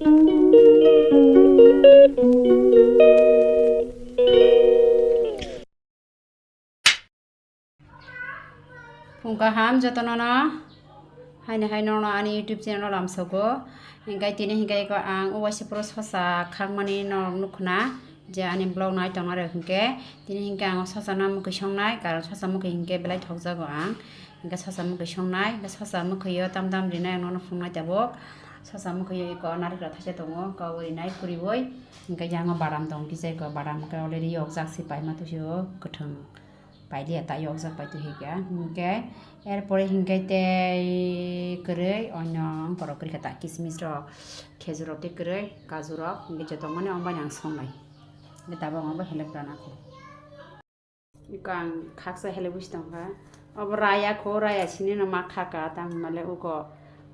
Pungka ham jotonono hai nono ani YouTube channel lamsogo hingai tini hingai ko ang uwaisi puro sosa khangmani no nukna je ani blog nai tonare hingke tini hingke ang sosa na mukhi songnai karon sosa mukhi hingke belai thokjago ang hingke sosa mukhi songnai sosa mukhi yo tam rinai nono fungnai tabok sosa mukhi ko narikra thase tongo ko rinai kuriboi hingke jango badam tong kisai ko badam ko already yokjak si paima tusio kothong paili ta yokjak pai tu hingke hingke এরপরে হিংকাইতে করে অন্য বড় করে খাতা কিসমিস rock খেজুর rock করে কাজু রক হিংকে যত মানে অম্বাই আং সংনাই তাবো অম্বা হেলে প্রাণাখো ইকো আং খাকসা হেলে বুঝতাম খা अब राया खो राया सिने न मा खाका ताम माले उको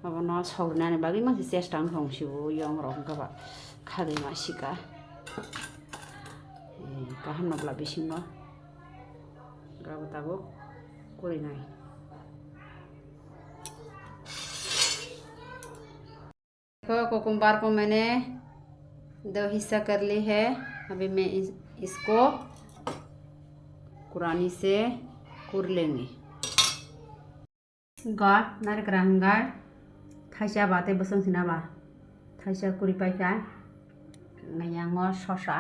अब न सौरनाने बागै मासे चेष्टा हंसिबो यं रक गबा खादै मासिका गाहाम नब्ला बिसिंबा गाबो ताबो करिनाय कुकुम्बर को मैंने 2 हिस्सा कर ली है अभी मैं इसको कुरानी से कुर लेंगे गार नारक रंगार थाइसा बाते बसंग सिनाबा थाइसा कुरी Paika ngayang sosa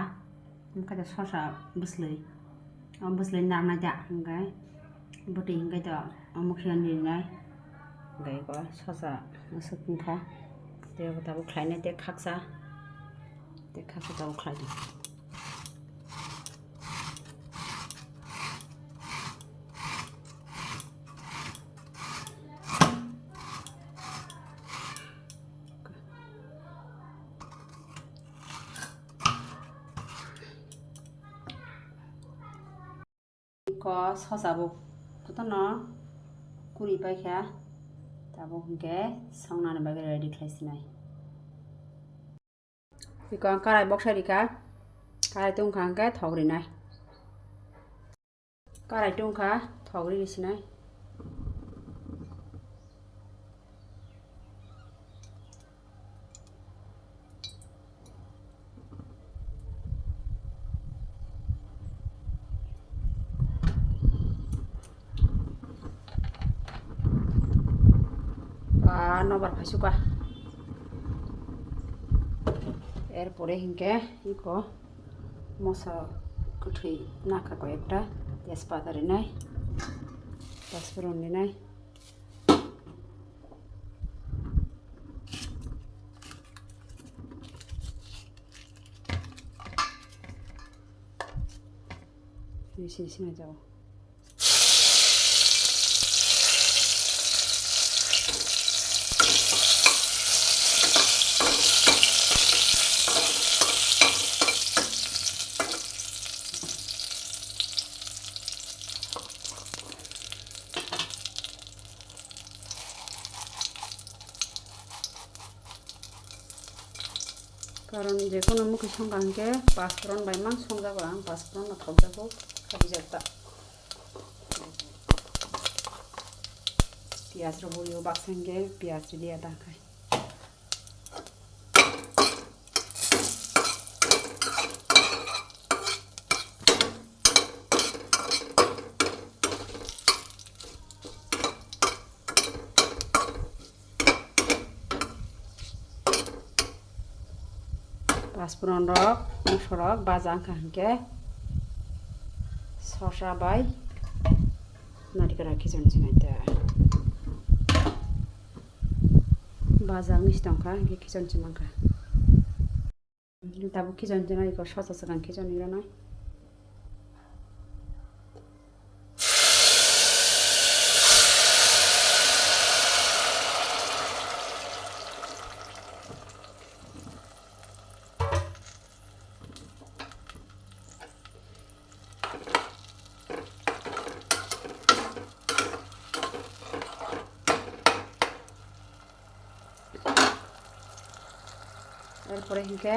kada sosa buslei narna ja ngai buti ngai to amukhian ni ngai ngai ko sosa sukun kha te tabu khlaina te khaksa tabu khlaina ko sosabu kotono kuri paikha tabu hingke songnani bage ready khlaisinai iko karai boksarika karai tungkha hingke thogrinai karai tungkha thogri risinai nobar phasuka এরপরে হিংকে eco মশলা কুঠি নাকা কয়েকটা তেজপাতা Rinnai পাঁচফোড়ন Rinnai সিনে যাও কারণ যে কোনো মুখে সংগাঙ্কে পাঁচফোড়ন বাইমান সংজাবো আং পাঁচফোড়ন থকজাবো খাবি যাতা পিঁয়াজ রবইও বাক্সাঙ্গে পিঁয়াজ দিয়ে দাখায় পাঁচফোড়ন রক মশরক বাজাং খানকে শসা বাই নারিকেল খিচন চিনাইতে বাজাং মিষ্টংখা গে খিচন চিমাংখা তাবো খিচন চিনাই কো শসা সাগান খিচন ইরানাই এরপরে হিংকে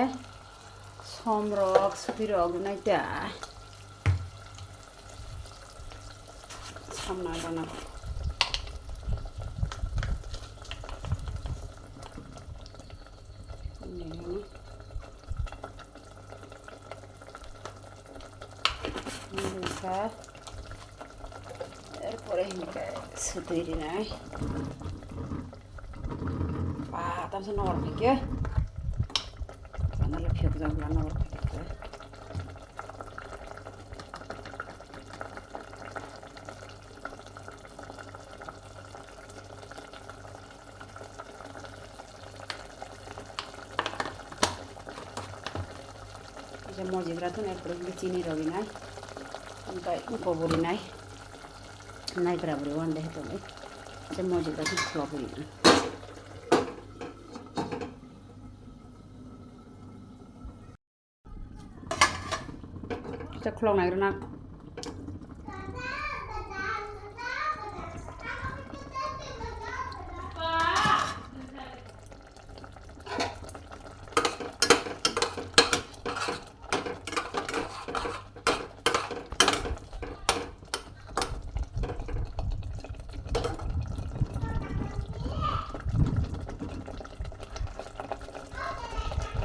সমরক সুপিরক নাইতা সামনা বানাবো এরপরে তৈরি নাই তামসে নগর থেকে জানালে ফেক যাবো নগর থেকে মজিগ্রাথন এরপরে চিনি রবি নাই কবরি নাই নাইকরা বলে ওয়ান ডে হেতলে যে মজিগ্রাথন খোলাবরি না এটা খোলাও নাইগ্রা না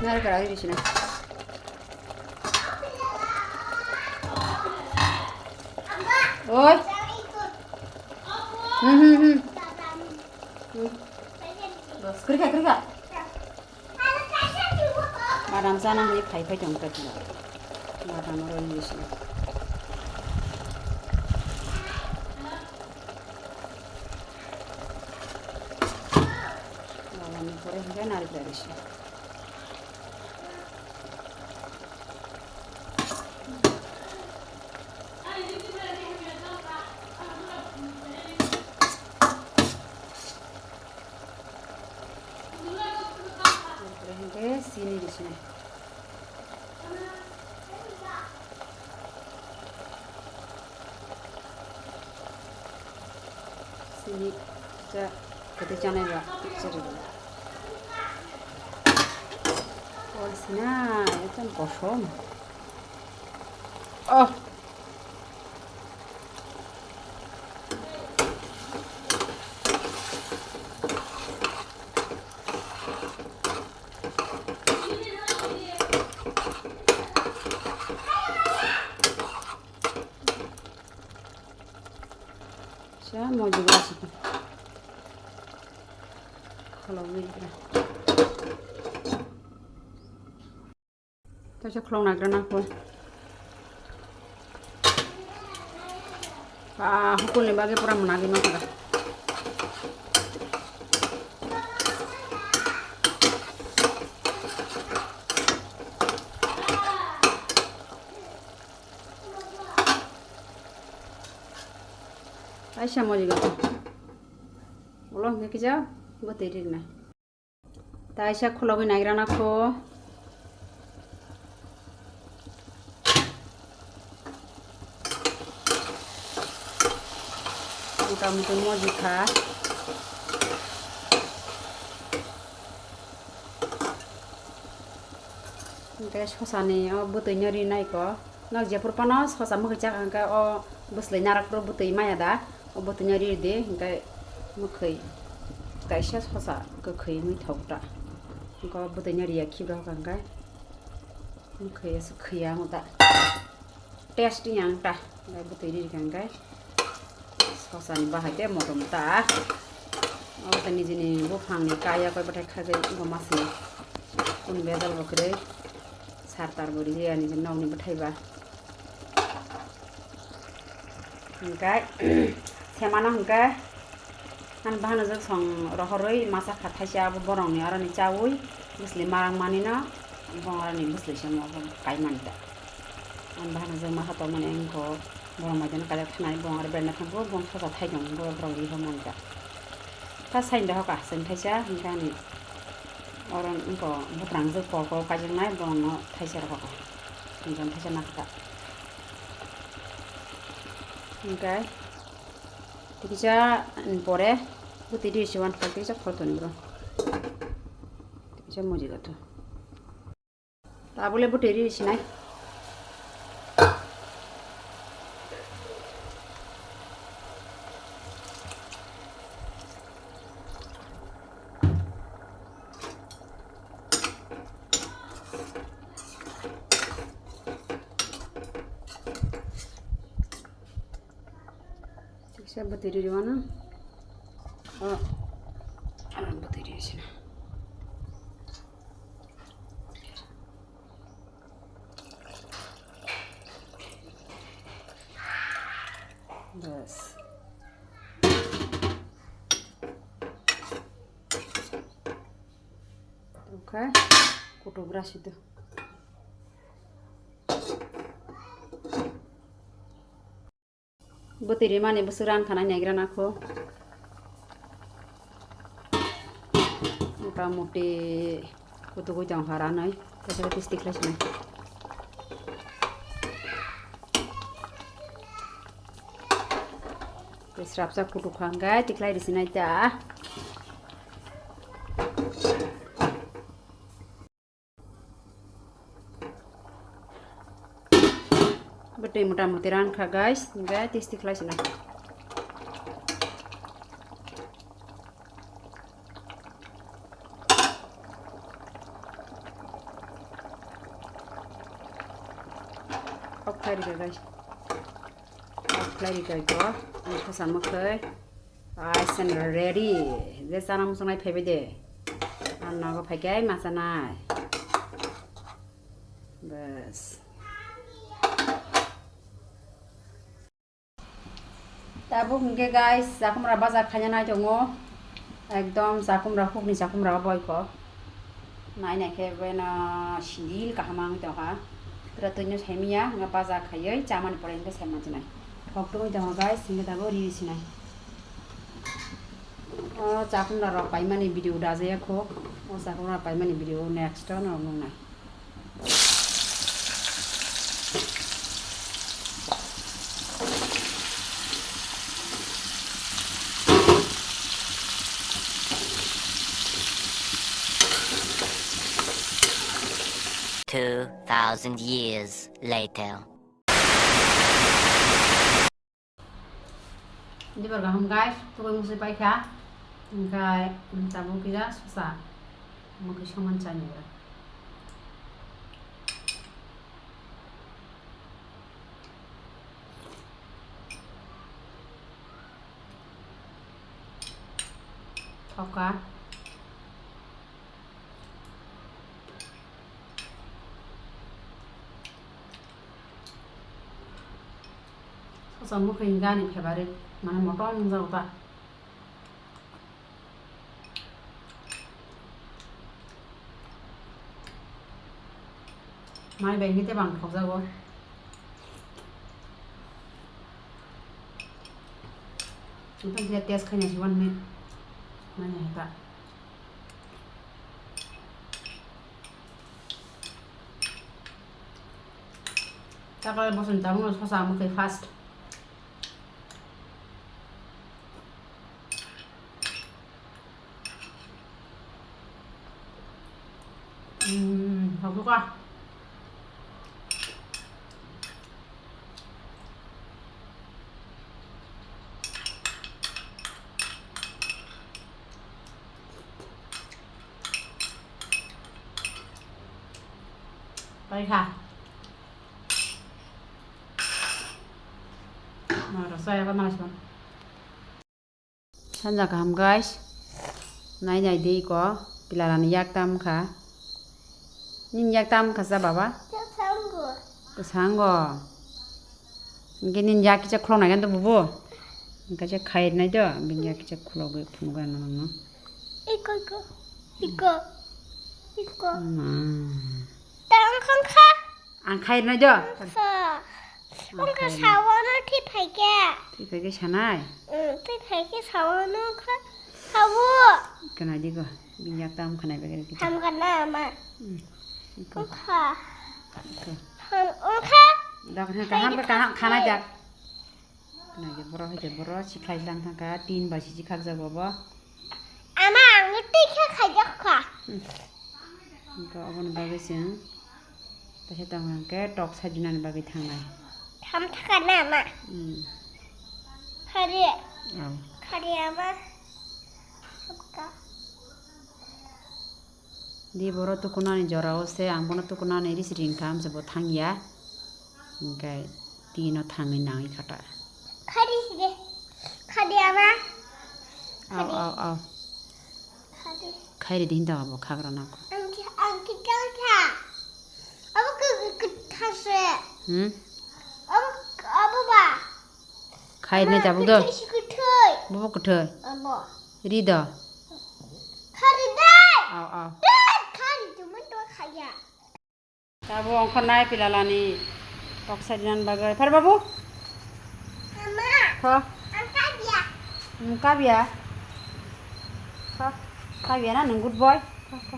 নাইকরা দিছি না ওই बस kırka madam sana hani pay dong ka tila madam ro English na madam pore hinga nari tradition sini di sini sini kita jangan ya ceri oh sini itu kosong oh mau juga sih kalau begini kita cek long nagra nak pun hukum lembaga pura menagi maka Shyamali gitu, belum ya kerja, buat tidur nih. Tapi saya kalau lagi naik aku, kamu tuh mau juga, kayak susahnya, butuh nyari naik kok. Nak japur panas, susah mau kerja kan kayak bus lain narak pro butuh imaya dah. butuh nyari deh, kayak mukai, kayak siapa susah kekai mui tahu tak, kalau butuh nyari ya kibra kan kayak mukai sekian muda, test yang tak, kayak butuh ini kan kayak susah nih bahagia mau dong tak, tadi jenis bukan nih kayak kau pakai kaget nggak masih, pun bedal bakre, sartar beri dia nih jenis nih pakai bah, kayak Shyamana hingga kan bahan aja song rohoroi masak khatai siapa borong nih orang nih cawui muslim marang manina bong orang nih muslim semua kai manita kan bahan aja masak to mana engko borong majan kada khanai bong orang berna kan bong sosa thai jong borong di manita ta sain dah ka sain thai sia hingga nih orang engko butrang je ko kajeng nai bong thai sia ka hingga thai sia nakta hingga Tikja pore buti di siwan pakai cak foto nih bro. Tikja mau juga tuh. Tak boleh buti di sini. Saya berdiri di mana? Oh, berdiri di sini. Bas. Oke, kudu beras itu. Berdiri mana besuran karena nyagiran aku. Mudah-muti kudu jangan haranai. Kita pistik lah sini. Serap kudu kangga tiklai di sini aja. Betul mudah-muti rangka guys, enggak tistik lah sini. Oke guys. Oke guys. Ini sama ke. Rice and ready. This sana musuh naik pebede. Anak aku pakai masana. Bas. Tabu hingga guys, aku meraba zakanya na jongo. Ekdom aku merahuk nih aku meraba boy ko. Nah ini kayak bena shindil kahamang itu ha. Teratunya semia ngapa zakaya caman pore hingga sama jenai. Waktu itu guys hingga tabu di sini. Oh aku meraba ini video dah saya ko. Oh aku meraba ini video next tahun orang nai. 2,000 years later. Ini bergaham guys, tuh mesti baik ya. Enggak, mencampur kita susah. Mau kesamaan canya. Oke. Sama keinginan nih kabarin mana motor nggak apa? Mai bagi kita bang kau jago. Kita lihat tes kayaknya sih wan nih. Mana ya? Tak kalau bosan tamu harus sama kayak fast. Bagus kah? Baik kah? Nah, rasanya apa malas bang? Sanja kaham guys. Nai nai deh ko, pilaran yak tam kah? Nin yak tam kasa baba? Kesanggo. Mungkin nin yak kita klon aja tuh bubu. Mungkin kita kait aja, bin yak kita klon gue punggan nana. Iko. Angkai aja. Angkai sawana Tipe sanai. Tipe sawana kah? Sawo. Kena juga, bin yak tam kena begitu kita. Ham kena ama. Angka. Dah kena kahana jak. Kena je boroh, cikai lang tangka, tin basi cikak jago bo. Ama ngerti kajak kah? Engkau akan bagus ya. Tapi tangan ke tok sajunan bagi tangan. Ham kena ama. Kari ama. Apa? di boro tukunani jorao se angbono tukunani risring kam se bo thangya engkai tino thangi nangi khata Khadi sih. Khadi ama. au Khadi. khairi din da bo khagra na ko Angki kaka. Apa ke thase. Apa ba? khai ne jabu do Kuthoi. bo ko thoi Apa? ri da Khadi dai. au Khadi cuma tuh kaya. Tabu angkonai pilalani oksigen bagai. Par babu? Mama. Kho. Angkat dia. Kabia. Kho. Kabia na nung good boy. Kho.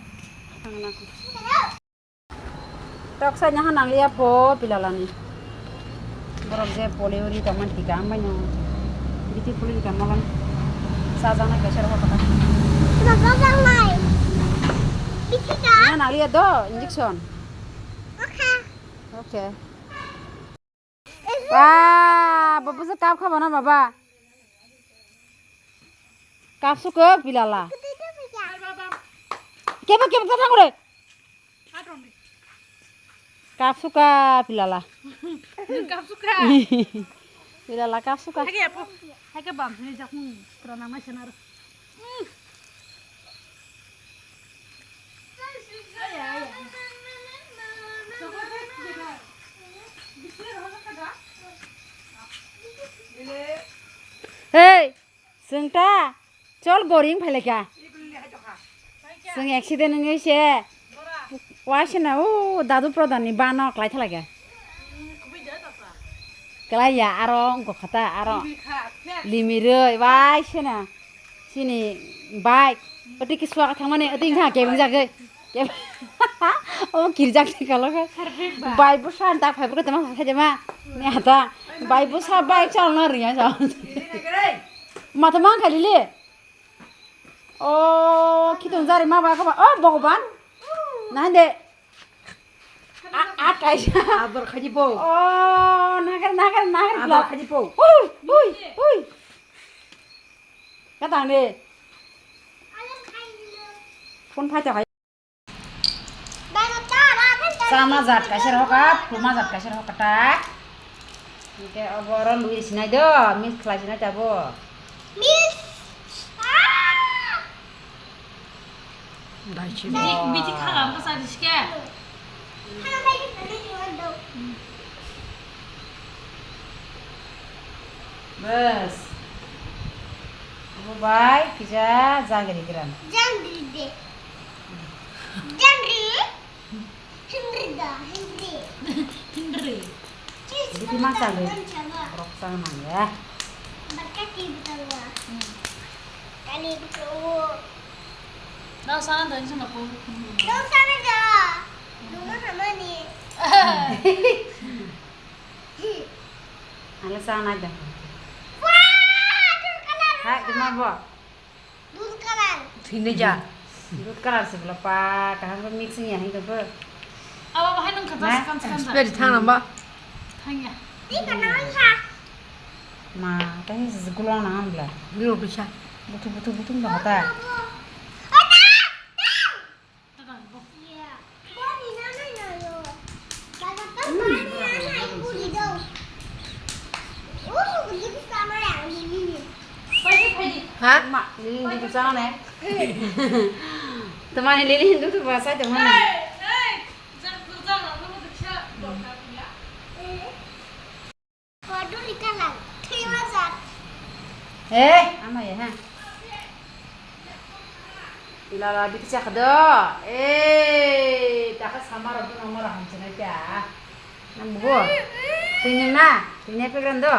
Tangan aku. Oksigen hanang liya po pilalani. Borok je poliuri taman tiga ambai no. Biti puli kan malan. Sajana kesar ho kata. Kenapa sangai? Bisa dah? Na nang liya do injection. Oke. Okay. Wah, babu se kap khaba na baba. Kap suka pilala. Kita bisa. Keba kata ngure. Kap suka pilala. Kap suka. Pilala kap suka. Hage apa? Hage bam sini jakun kerana macam mana? Hey, sengta, col goring pale kya? Seng accident ngai se. Wasna dadu prodan ni bana klai thala kya? Klai ya aro ko khata aro. Limire wasna. Sini bike. Pati kiswa ka thangmane ating ha ke bang jagai. Oh kirjak ni kalau kan. Bike bu san tak phai bu ta ma kha jama. Ni hata bike bu sa bike chal na riya ja. Mata mang kali le. Oh, kita cari mama apa? Oh, bogoban. Nande. Akai. Abar kaji po. Oh, nagar. Abar kaji po. Ui. Katang deh. Phone phai chak. Sama zat kasir hokap, rumah zat kasir hokatak. Oke, oboron Luis sinai do, Miss kelas sinai jabo. Miss. Biji kalam ke sana sikit. Bes. Abu baik, kita jangan dikiran. Jangri deh. Henry. Jadi masak deh. Rok sama ya. Berkati betul lah. Kali betul. Dah sana dah sana po. Dong sana dah. Rumah sama ni. Alasan aja. Wah, dur kanan. Hai, di mana bu? Dur kanan. Sini aja. Duduk kelar sebelah pak. Kahang mixing ya itu bu. Apa bahan nung kata sekan. Sepeda tangan mbak. Tanya. Di kanan ha. Ma, tapi segulung nang belah. Belum bisa. Betul nggak kata. Tekan po. Iya. Kau di mana yo? Kalau kan mana ibu di dong. Begitu sama yang ini. Hah? Mak, lilin di sana nih. Teman lilin itu bahasa teman. Kau di kanan. Terima Ama ya ha. Ilala biti cak do. Tak sama rabu nomor hancur aja. Nambu. Tinggal na, tinggal pegang do.